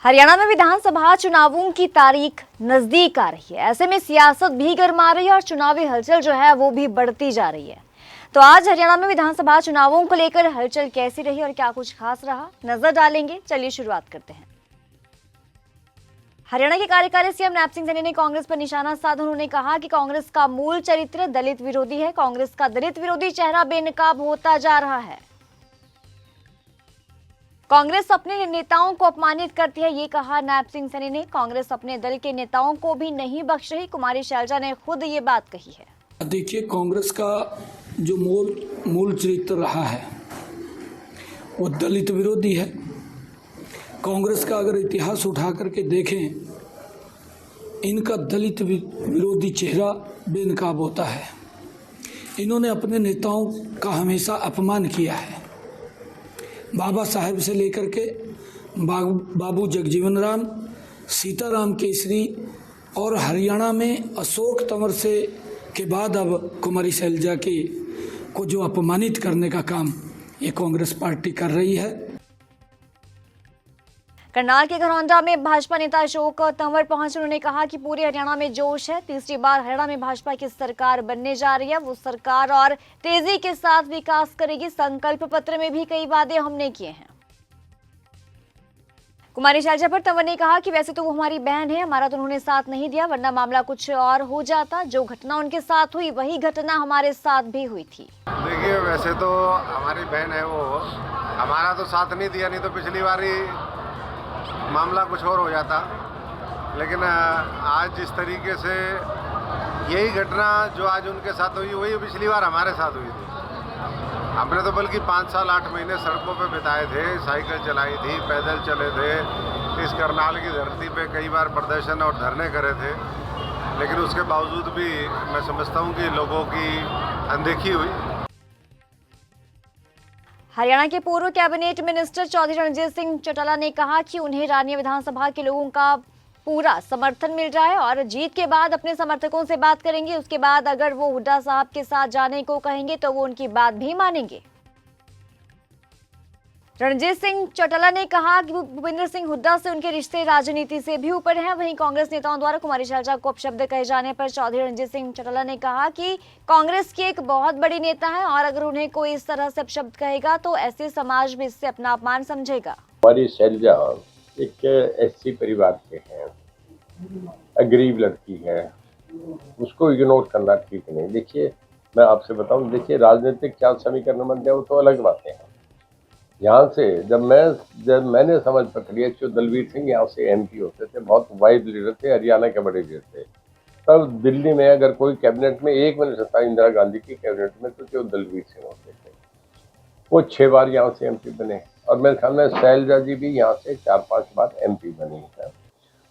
हरियाणा में विधानसभा चुनावों की तारीख नजदीक आ रही है। ऐसे में सियासत भी गर्मा रही है और चुनावी हलचल जो है वो भी बढ़ती जा रही है। तो आज हरियाणा में विधानसभा चुनावों को लेकर हलचल कैसी रही और क्या कुछ खास रहा, नजर डालेंगे। चलिए शुरुआत करते हैं। हरियाणा के कार्यकारी सीएम नैप सिंह सैनी ने कांग्रेस पर निशाना साधा। उन्होंने कहा कि कांग्रेस का मूल चरित्र दलित विरोधी है। कांग्रेस का दलित विरोधी चेहरा बेनकाब होता जा रहा है। कांग्रेस अपने नेताओं को अपमानित करती है, ये कहा नैप सिंह सैनी ने। कांग्रेस अपने दल के नेताओं को भी नहीं बख्श रही। कुमारी शैलजा ने खुद ये बात कही है। देखिए, कांग्रेस का जो मूल चरित्र रहा है वो दलित विरोधी है। कांग्रेस का अगर इतिहास उठा करके देखें, इनका दलित विरोधी चेहरा बेनकाब होता है। इन्होंने अपने नेताओं का हमेशा अपमान किया है। बाबा साहेब से लेकर के बाबू जगजीवन राम, सीताराम केसरी और हरियाणा में अशोक तंवर से के बाद अब कुमारी शैलजा को जो अपमानित करने का काम ये कांग्रेस पार्टी कर रही है। करनाल के घरौंडा में भाजपा नेता अशोक तंवर पहुंचे। उन्होंने कहा कि पूरे हरियाणा में जोश है। तीसरी बार हरियाणा में भाजपा की सरकार बनने जा रही है। वो सरकार और तेजी के साथ विकास करेगी। संकल्प पत्र में भी कई वादे हमने किए हैं। कुमारी शैलजा पर तंवर ने कहा कि वैसे तो वो हमारी बहन है, हमारा तो उन्होंने साथ नहीं दिया, वरना मामला कुछ और हो जाता। जो घटना उनके साथ हुई वही घटना हमारे साथ भी हुई थी। देखिए, वैसे तो हमारी बहन है वो, हमारा तो साथ नहीं दिया, नहीं तो पिछली बार ही मामला कुछ और हो जाता। लेकिन आज जिस तरीके से यही घटना जो आज उनके साथ हुई वही पिछली बार हमारे साथ हुई थी। हमने तो बल्कि 5 साल 8 महीने सड़कों पे बिताए थे, साइकिल चलाई थी, पैदल चले थे, इस करनाल की धरती पे कई बार प्रदर्शन और धरने करे थे। लेकिन उसके बावजूद भी मैं समझता हूँ कि लोगों की अनदेखी हुई। हरियाणा के पूर्व कैबिनेट मिनिस्टर चौधरी रणजीत सिंह चौटाला ने कहा कि उन्हें रानिया विधानसभा के लोगों का पूरा समर्थन मिल रहा है और जीत के बाद अपने समर्थकों से बात करेंगे। उसके बाद अगर वो हुड्डा साहब के साथ जाने को कहेंगे तो वो उनकी बात भी मानेंगे। रणजीत सिंह चौटाला ने कहा कि भूपेंद्र सिंह हुड्डा से उनके रिश्ते राजनीति से भी ऊपर हैं। वहीं कांग्रेस नेताओं द्वारा कुमारी शैलजा को अपशब्द कहे जाने पर चौधरी रणजीत सिंह चौटाला ने कहा कि कांग्रेस की एक बहुत बड़ी नेता है और अगर उन्हें कोई इस तरह से अपशब्द कहेगा तो ऐसे समाज भी इससे अपना अपमान समझेगा। कुमारी शैलजा एक एससी परिवार के हैं, गरीब लड़की है, उसको इग्नोर करना ठीक नहीं। देखिए, मैं आपसे बताऊं, देखिए राजनीतिक क्या समीकरण बन जाए वो तो अलग बातें हैं। यहाँ से जब मैंने समझ पकड़ी है, जो दलवीर सिंह यहाँ से एमपी होते थे, बहुत वाइड लीडर थे, हरियाणा के बड़े लीडर थे। तब दिल्ली में अगर कोई कैबिनेट में एक मिनट था इंदिरा गांधी की कैबिनेट में, तो जो दलवीर सिंह होते थे, वो 6 बार यहाँ से एमपी बने। और मेरे ख्याल में शैलजा जी भी यहाँ से 4-5 बार एमपी बनी है।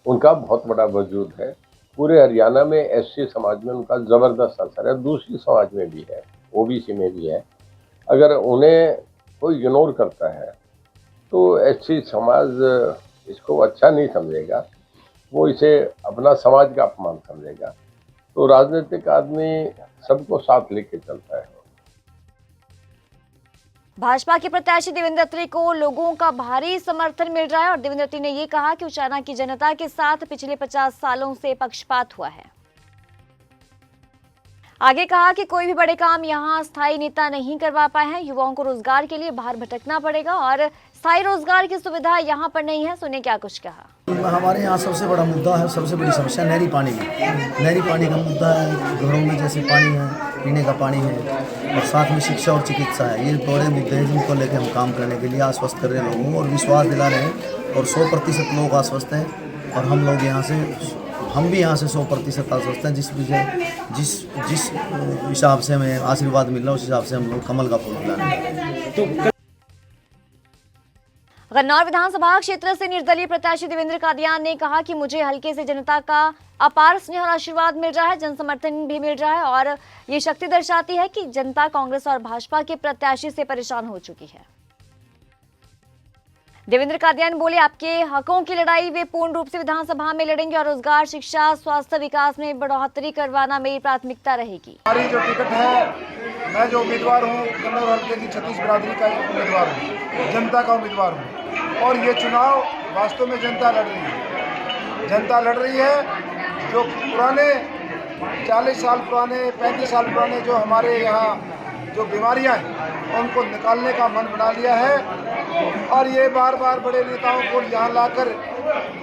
उनका बहुत बड़ा वजूद है। पूरे हरियाणा में एससी समाज में उनका ज़बरदस्त असर है, दूसरी समाज में भी है, ओबीसी में भी है। अगर उन्हें कोई इग्नोर करता है तो एससी समाज इसको अच्छा नहीं समझेगा, वो इसे अपना समाज का अपमान समझेगा। तो राजनीतिक आदमी सबको साथ लेके चलता है। भाजपा के प्रत्याशी देवेंद्र अत्री को लोगों का भारी समर्थन मिल रहा है और देवेंद्र अत्री ने ये कहा कि उचाना की जनता के साथ पिछले 50 सालों से पक्षपात हुआ है। आगे कहा कि कोई भी बड़े काम यहाँ स्थायी नेता नहीं करवा पाए हैं। युवाओं को रोजगार के लिए बाहर भटकना पड़ेगा और स्थायी रोजगार की सुविधा यहाँ पर नहीं है। सुने क्या कुछ कहा। हमारे यहाँ सबसे बड़ा मुद्दा है, सबसे बड़ी समस्या नहरी पानी की। नहरी पानी का मुद्दा है, घरों में जैसे पानी है, पीने का पानी है और साथ में शिक्षा और चिकित्सा है। ये बड़े मुद्दे हैं जिनको लेकर हम काम करने के लिए आश्वस्त कर रहे हैं लोगों को और विश्वास दिला रहे हैं। और 100% लोग आश्वस्त हैं और हम लोग यहाँ से, हम भी यहाँ से 100% आश्वस्त हैं। जिस हिसाब से हमें आशीर्वाद मिल रहा है उस हिसाब से हम लोग कमल का फूल खिला रहे हैं। गन्नौर विधानसभा क्षेत्र से निर्दलीय प्रत्याशी देवेंद्र कादियान ने कहा कि मुझे हल्के से जनता का अपार स्नेह और आशीर्वाद मिल रहा है, जन समर्थन भी मिल रहा है और ये शक्ति दर्शाती है कि जनता कांग्रेस और भाजपा के प्रत्याशी से परेशान हो चुकी है। देवेंद्र कादियान बोले, आपके हकों की लड़ाई वे पूर्ण रूप से विधानसभा में लड़ेंगे और रोजगार, शिक्षा, स्वास्थ्य, विकास में बढ़ोतरी करवाना मेरी प्राथमिकता रहेगी। हमारी जो टिकट है, मैं जो उम्मीदवार हूँ, कन्नौर हल्के की 36 बिरादरी का उम्मीदवार हूँ, जनता का उम्मीदवार हूँ। और ये चुनाव वास्तव में जनता लड़ रही है। जनता लड़ रही है। जो पुराने 40 साल पुराने 35 साल पुराने जो हमारे यहाँ जो बीमारियाँ हैं उनको निकालने का मन बना लिया है। और ये बार बार बड़े नेताओं को यहाँ लाकर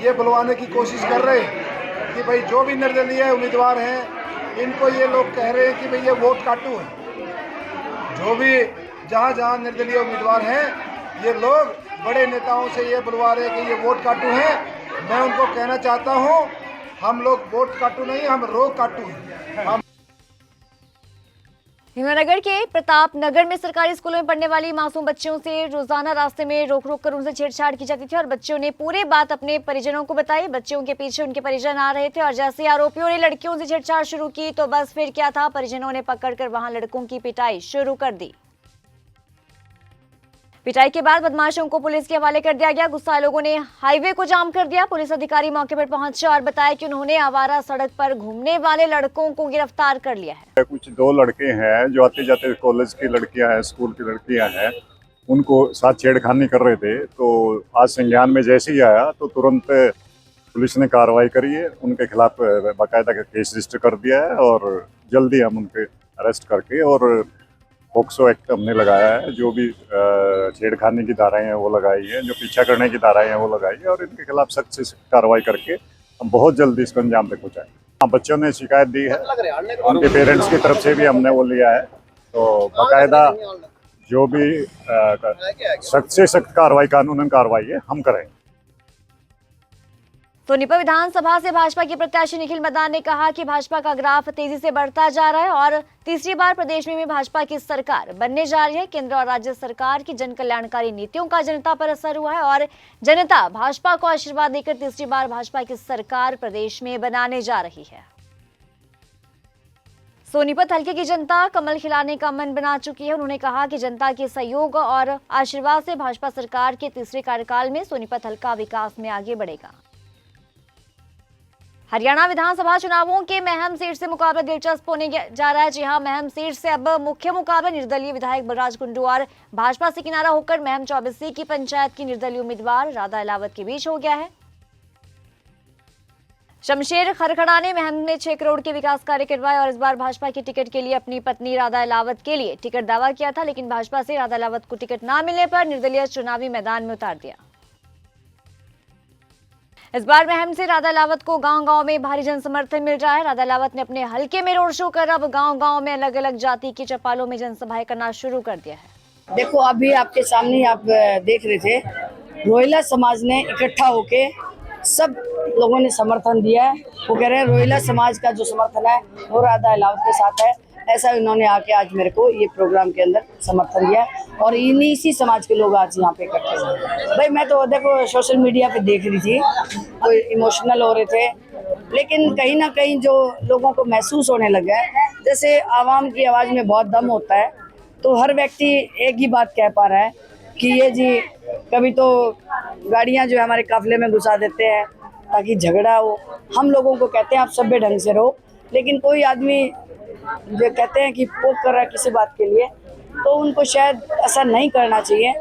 ये बुलवाने की कोशिश कर रहे हैं कि भाई जो भी निर्दलीय उम्मीदवार हैं इनको ये लोग कह रहे हैं कि भाई ये वोट काटू है। जो भी जहाँ जहाँ निर्दलीय उम्मीदवार हैं ये लोग बड़े नेताओं से ये बुलवा रहे हैं कि ये वोट काटू हैं। मैं उनको कहना चाहता हूँ हम लोग वोट काटू नहीं, हम रोग काटू हैं। हम हिमानगर के प्रताप नगर में सरकारी स्कूलों में पढ़ने वाली मासूम बच्चियों से रोजाना रास्ते में रोक रोक कर उनसे छेड़छाड़ की जाती थी और बच्चों ने पूरी बात अपने परिजनों को बताई। बच्चियों के पीछे उनके परिजन आ रहे थे और जैसे आरोपियों ने लड़कियों से छेड़छाड़ शुरू की तो बस फिर क्या था, परिजनों ने पकड़कर वहां लड़कों की पिटाई शुरू कर दी। पिटाई के बाद बदमाशों को पुलिस के हवाले कर दिया गया। गुस्साए लोगों ने हाईवे को जाम कर दिया। पुलिस अधिकारी मौके पर पहुंचे और बताया कि उन्होंने आवारा सड़क पर घूमने वाले लड़कों को गिरफ्तार कर लिया है। कुछ 2 लड़के हैं जो आते जाते कॉलेज की लड़कियां हैं, स्कूल की लड़कियां हैं, उनको साथ छेड़खानी कर रहे थे। तो आज संज्ञान में जैसे ही आया तो तुरंत पुलिस ने कार्रवाई करी है, उनके खिलाफ बाकायदा केस रजिस्टर कर दिया है और जल्दी हम उनके अरेस्ट करके और पॉक्सो एक्ट हमने लगाया है। जो भी छेड़खानी की धाराएं हैं वो लगाई है, जो पीछा करने की धाराएं हैं वो लगाई है और इनके खिलाफ सख्त से सख्त कार्रवाई करके हम बहुत जल्दी इसको अंजाम तक पहुँचाएं। हाँ, बच्चों ने शिकायत दी है, उनके पेरेंट्स की तरफ से भी हमने वो लिया है। तो बाकायदा जो भी सख्त से सख्त कार्रवाई, कानूनन कार्रवाई है, हम करेंगे। सोनीपत विधानसभा से भाजपा के प्रत्याशी निखिल मदान ने कहा कि भाजपा का ग्राफ तेजी से बढ़ता जा रहा है और तीसरी बार प्रदेश में भी भाजपा की सरकार बनने जा रही है। केंद्र और राज्य सरकार की जन कल्याणकारी नीतियों का जनता पर असर हुआ है और जनता भाजपा को आशीर्वाद देकर तीसरी बार भाजपा की सरकार प्रदेश में बनाने जा रही है। सोनीपत हल्के की जनता कमल खिलाने का मन बना चुकी है। उन्होंने कहा कि जनता के सहयोग और आशीर्वाद से भाजपा सरकार के तीसरे कार्यकाल में सोनीपत हल्का विकास में आगे बढ़ेगा। हरियाणा विधानसभा चुनावों के महम सीट से मुकाबला दिलचस्प होने जा रहा है। जी हां, महम सीट से अब मुख्य मुकाबला निर्दलीय विधायक बलराज कुंडू और भाजपा से किनारा होकर महम 24C की पंचायत की निर्दलीय उम्मीदवार राधा अहलावत के बीच हो गया है। शमशेर खरखड़ा ने महम में 6 करोड़ के विकास कार्य करवाए और इस बार भाजपा की टिकट के लिए अपनी पत्नी राधा अहलावत के लिए टिकट दावा किया था, लेकिन भाजपा से राधा अहलावत को टिकट न मिलने पर निर्दलीय चुनावी मैदान में उतार दिया। इस बार महम से राधा अहलावत को गांव-गांव में भारी जन समर्थन मिल रहा है। राधा अहलावत ने अपने हलके में रोड शो कर अब गांव-गांव में अलग-अलग जाति के चौपालों में जनसभाएं करना शुरू कर दिया है। देखो, अभी आपके सामने आप देख रहे थे, रोहिला समाज ने इकट्ठा होके सब लोगों ने समर्थन दिया है। वो कह रहे हैं रोहिला समाज का जो समर्थन है वो राधा अहलावत के साथ है। ऐसा उन्होंने आके आज मेरे को ये प्रोग्राम के अंदर समर्थन दिया और इसी समाज के लोग आज यहाँ पे इकट्ठे हैं। भाई मैं तो देखो सोशल मीडिया पे देख रही थी, कोई इमोशनल हो रहे थे, लेकिन कहीं ना कहीं जो लोगों को महसूस होने लगा है, जैसे आवाम की आवाज़ में बहुत दम होता है, तो हर व्यक्ति एक ही बात कह पा रहा है कि ये जी कभी तो गाड़ियाँ जो है हमारे काफिले में घुसा देते हैं ताकि झगड़ा हो। हम लोगों को कहते हैं आप सभ्य ढंग से रहो, लेकिन कोई आदमी जो कहते हैं कि पोक कर रहा है किसी बात के लिए, तो उनको शायद ऐसा नहीं करना चाहिए।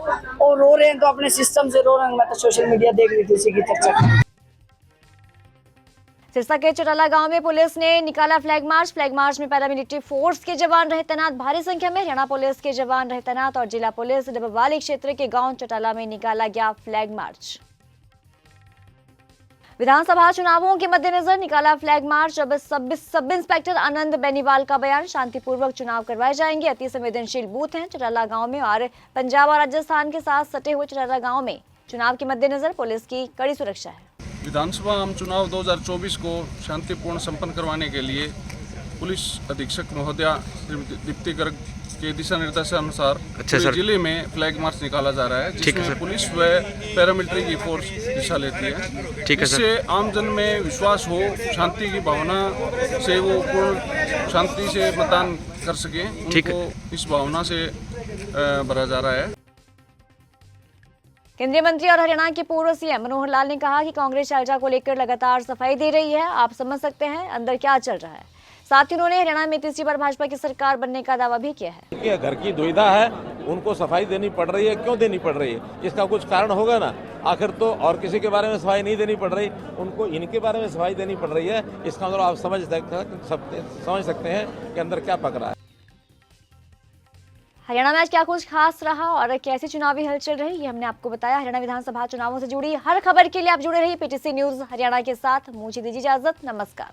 और रो रहे हैं तो अपने सिस्टम से रो रहे हैं। मैं तो सोशल मीडिया देख रही थी उसी की चर्चा। सिरसा के चटला गांव में पुलिस ने निकाला फ्लैग मार्च। फ्लैग मार्च में पैरामिलिट्री फोर्स के जवान रहे तैनात। भारी संख्या में हरियाणा पुलिस के जवान रहे तैनात और जिला पुलिस डबवाली क्षेत्र के गांव चटला में निकाला गया फ्लैग मार्च। विधानसभा चुनावों के मद्देनजर निकाला फ्लैग मार्च। अब सब इंस्पेक्टर आनंद बेनीवाल का बयान, शांतिपूर्वक चुनाव करवाए जाएंगे। अति संवेदनशील बूथ हैं चटला गांव में और पंजाब और राजस्थान के साथ सटे हुए चटला गांव में चुनाव के मद्देनजर पुलिस की कड़ी सुरक्षा है। विधानसभा आम चुनाव 2024 को शांतिपूर्ण संपन्न करवाने के लिए पुलिस अधीक्षक महोदया दीप्ति गर्ग के दिशा निर्देशानुसार जिले में फ्लैग मार्च निकाला जा रहा है, जिसमें पुलिस व पैरामिलिट्री की फोर्स हिस्सा लेती है। इससे आमजन में विश्वास हो, शांति की भावना से वो पूर्ण शांति से मतदान कर सके, उनको इस भावना से भरा जा रहा है। केंद्रीय मंत्री और हरियाणा के पूर्व सीएम मनोहर लाल ने कहा कि कांग्रेस शैलजा को लेकर लगातार सफाई दे रही है। आप समझ सकते हैं अंदर क्या चल रहा है। साथ ही उन्होंने हरियाणा में तीसरी बार भाजपा की सरकार बनने का दावा भी किया है। घर की दुविधा है, उनको सफाई देनी पड़ रही है। क्यों देनी पड़ रही है? इसका कुछ कारण होगा ना। आखिर तो और किसी के बारे में सफाई नहीं देनी पड़ रही, उनको इनके बारे में सफाई देनी पड़ रही है। इसका मतलब आप समझ सकते हैं कि अंदर क्या पक रहा है। हरियाणा में आज क्या कुछ खास रहा और कैसी चुनावी हलचल रही, ये हमने आपको बताया। हरियाणा विधानसभा चुनावों से जुड़ी हर खबर के लिए आप जुड़े रहिए पीटीसी न्यूज हरियाणा के साथ। मुझे दीजिए इजाजत, नमस्कार।